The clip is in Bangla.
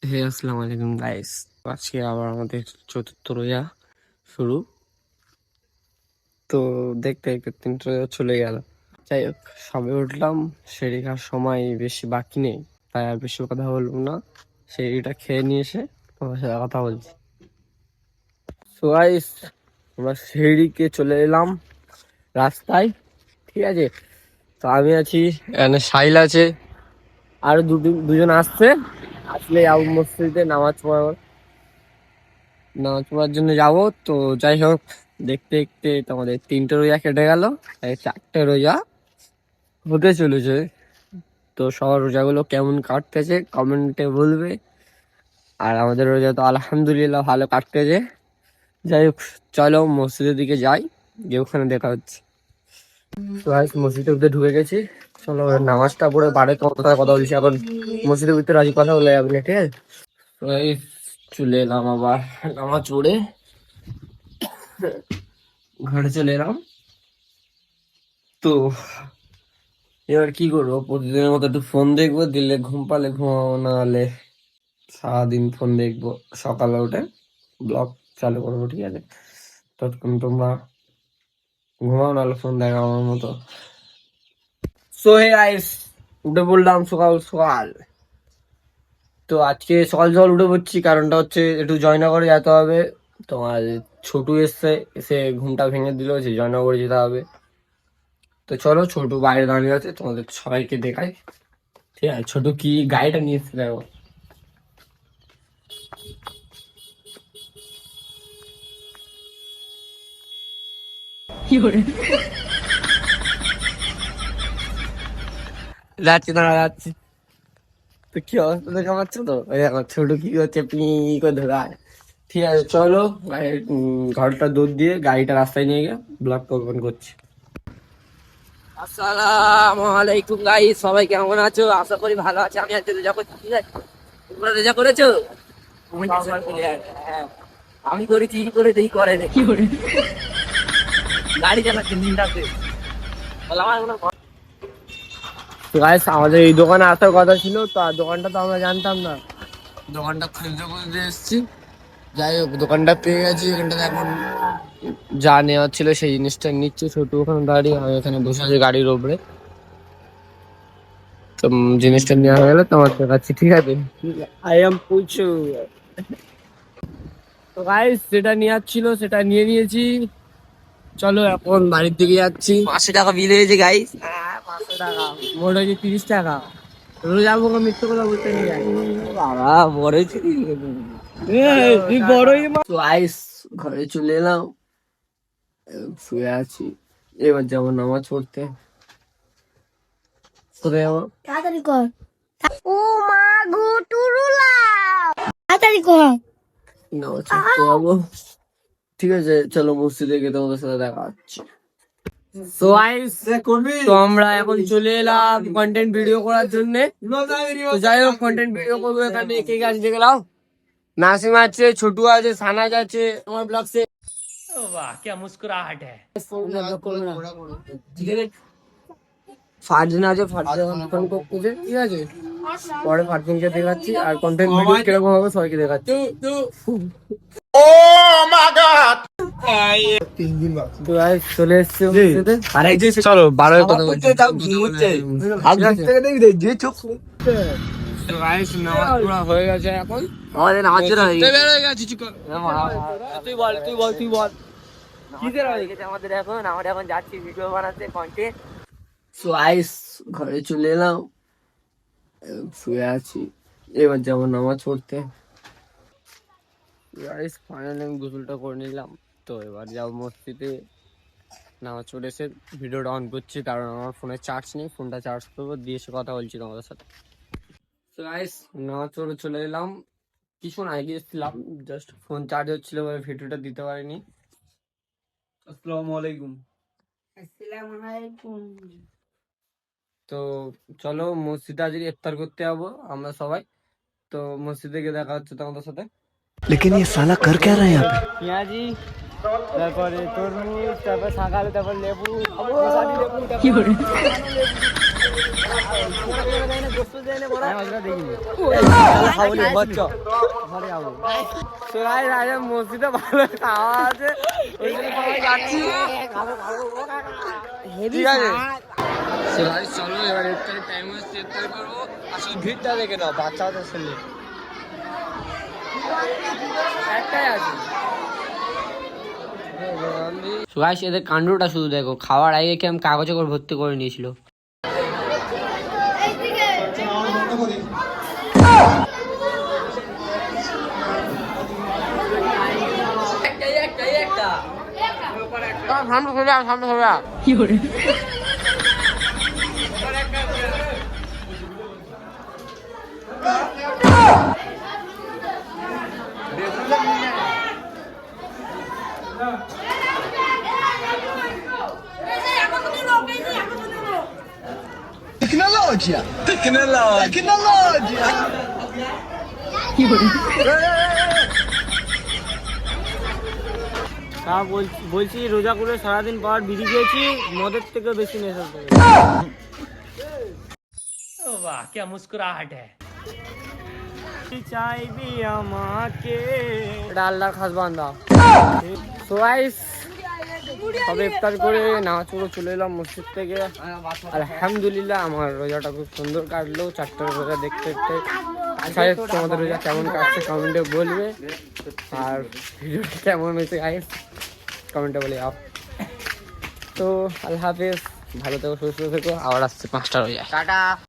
হে আসসালামু আলাইকুম গাইস, আজকে আবার আমাদের চতুর্থ রোজা শুরু। তো দেখতে দেখতে তিনটে রোজা চলে গেল। যাই হোক, সবে উঠলাম, সেরি খাওয়ার সময় বেশি বাকি নেই, তাই আর বেশি কথা বলবো না। সেরিটা খেয়ে নিয়ে এসে তোমার সাথে কথা বলছি। সো গাইস, আমরা সেরিকে চলে এলাম রাস্তায়, ঠিক আছে। তো আমি আছি, এখানে সাহিল আছে, আরো দুজন আসছে। আসলে আবু মসজিদে নামাজ পড়ার জন্য যাবো। তো যাই হোক, দেখতে দেখতে তোমাদের তিনটে রোজা কেটে গেল, চারটে রোজা হতে চলেছে। তো সবার রোজাগুলো কেমন কাটতেছে কমেন্টে বলবে। আর আমাদের রোজা তো আলহামদুলিল্লাহ ভালো কাটতেছে। যাই হোক, চলো মসজিদের দিকে যাই, গিয়ে ওখানে দেখা হচ্ছে। তো মসজিদের ভিতরে ঢুকে গেছি, চলো নামাজটা পড়ে বাড়ে তোমার সাথে কথা বলছি। এখন মসজিদের ভিতরে রাজি কথা বলে যাবে না, ঠিক আছে। তো চলে এলাম আবার নামাজ পড়ে, ঘরে চলে এলাম। তো এবার কি করবো, প্রতিদিনের মতো একটু ফোন দেখবো, দিলে ঘুম পালে ঘুমাবো, না হলে সারাদিন ফোন দেখবো। সকালে উঠে ব্লগ চালু করবো, ঠিক আছে। ততক্ষণ তোমরা ঘুমাও, নাহলে ফোন দেখো আমার মতো। সো হে গাইস, উঠে পড়লাম সকাল সকাল। তো আজকে সকাল সকাল উঠে পড়ছি, কারণটা হচ্ছে একটু জয়নগরে যেতে হবে। তোমার ছোটু এসে ঘুমটা ভেঙে দিল, যে জয়নগরে যেতে হবে। তো চলো, ছোটু বাইরে দাঁড়িয়ে আছে, তোমাদের সবাইকে দেখাই, ঠিক আছে। ছোট কি গাড়িটা নিয়ে এসছে দেখো। যাচ্ছি, দাঁড়া যাচ্ছি। তো কি অবস্থা দেখে পাচ্ছ তো, ওই দেখো ছোট কি হচ্ছে, পি করে ধরে আয়। ঠিক আছে চলো, ঘরটা দুধ দিয়ে গাড়িটা রাস্তায় নিয়ে গিয়ে ব্লগটা ওপেন করছি। আসসালামু আলাইকুম গাইস, সবাই কেমন আছো? আশা করি ভালো আছে। আমি আজকে রোজা করছি, ঠিক আছে। তোমরা রোজা করেছো? হ্যাঁ, আমি করেছি, কি করে দেখি করে না, কি করে গাড়ি চালাচ্ছি দিনটাতে। তো গাইস, আমাদের এই দোকানে আসার কথা ছিল, তো আর দোকানটা তো আমরা জানতাম না, দোকানটা খুঁজতে খুঁজতে এসেছি। যাই হোক, দোকানটা পেয়ে গেছি। এখানটাতে এখন যা নেওয়ার ছিল সেই জিনিসটা নিচ্ছে। ছোট ওখানে দাঁড়িয়ে, আমি এখানে বসে আছি গাড়ির ওপরে। তো জিনিসটা নেওয়া হয়ে গেলে তোমার দেখাচ্ছি, ঠিক আছে। আই এম পুচু। তো গাইস, যেটা নেওয়ার ছিল সেটা নিয়ে নিয়েছি। চলো এখন বাড়ির দিকে যাচ্ছি। 500 টাকা বিল হয়েছে গাইস। 500 টাকা মোট হয়েছে 30 টাকা। রোজ যাবো, মিথ্যে কথা বলতে নিয়ে যাই বাবা, বড় তো গাইস, ঘরে চলে এলাম, শুয়ে আছি। এবার যাবো নামাজ পড়তে। কোথায় যাবো? তাড়াতাড়ি কর। ও মা গো টুরুলা, তাড়াতাড়ি কর। নামাজ পড়তে যাবো, ঠিক আছে। চলো মসজিদে গিয়ে তোমাদের সাথে দেখা হচ্ছে। তো আমরা এখন চলে এলাম কন্টেন্ট ভিডিও করার জন্য। যাই হোক, কন্টেন্ট ভিডিও করবো। এখানে কে কে আছে দেখে নাও। নাসিম আছে, ছোটু আছে, সানাজ আছে আমার ব্লগ সে। वाह क्या मुस्कुराहट है। ফারজান আছে, ফারজান ফোন করতেছে, ঠিক আছে। পরে ফারজানকে দেখাচ্ছি, আর কন্টেন্ট ভিডিও কিরকম হবে সবাইকে দেখাচ্ছি। তো guys, চলে এসছে চলো 12 কথা বলছি। হয়ে গেছে এখন, আমাদের নামাজ হয়ে গেছে। তুই বল, তুই বল কিসের হয়ে গেছে আমাদের এখন। আমরা এখন যাচ্ছি ভিডিও বানাতে, কন্টেন্ট। সো গাইস, ঘরে চলে এলাম, শুয়ে আছি। এবার যাবো নামাজ পড়তে। গাইস, ফাইনালি আমি গোসলটা করে নিলাম। তো এবার যাবো মসজিদে, নামাজ পড়ে এসে ভিডিওটা অন করছি, কারণ আমার ফোনে চার্জ নেই। ফোনটা চার্জ করবো, দিয়ে এসে কথা বলছি তোমাদের সাথে। তো গাইস, নামাজ পড়ে চলে এলাম। কিছুক্ষণ আগে এসেছিলাম, জাস্ট ফোন চার্জ হচ্ছিল বলে ভিডিওটা দিতে পারিনি। আসসালামু আলাইকুম। আসসালামু আলাইকুম। তো চলো মসজিদে আজকে ইফতার করতে যাবো আমরা সবাই। তো মসজিদে গিয়ে দেখা হচ্ছে তোমাদের সাথে। लेकिन ये साला कर क्या रहा है यहाँ पे? পেঁয়াজি, তারপরে তরমুজ, তারপর শাকালু, তারপর লেবু, দেখিনি। বলি হচ্ছ ঘরে যাবো। তো গাইস আজ মসজিদে ভালো খাওয়া আছে, ওই জন্য সবাই যাচ্ছি। ঠিক আছে তো গাইস চলো এবার ইফতারের টাইম হচ্ছে, ইফতার করবো। আসলে ভিড়টা দেখে নাও, বাচ্চাদের ছেলে একটাই আছে। গাইস এদের কাণ্ডটা শুধু দেখো, খাওয়ার আগে কেমন কাগজে করে ভর্তি করে নিয়েছিল। সামনে সরে সামনে সরে কি করে Tecnologia! Tecnologia! তা বলছি রোজা করে সারাদিন পর বিড়ি খেয়েছি, মদের থেকে বেশি নেশা করে। वाह क्या मुस्कुराहट है। চাইবি আমাকে, এটা আল্লাহর খাস বান্দা। সো গাইস সবে ইফতার করে নামাজ পড়ে চলে এলাম মসজিদ থেকে। আলহামদুলিল্লাহ আমার রোজাটা খুব সুন্দর কাটলো, 4টা রোজা দেখতে দেখতে। তোমাদের রোজা কেমন কাটছে কমেন্টে বলবে, আর ভিডিওটা কেমন হয়েছে গাইস কমেন্টে বলে আপ। তো আল্লাহ হাফেজ, ভালো থেকো, সুস্থ থেকো, আবার আসছে 5টা রোজা, টাটা।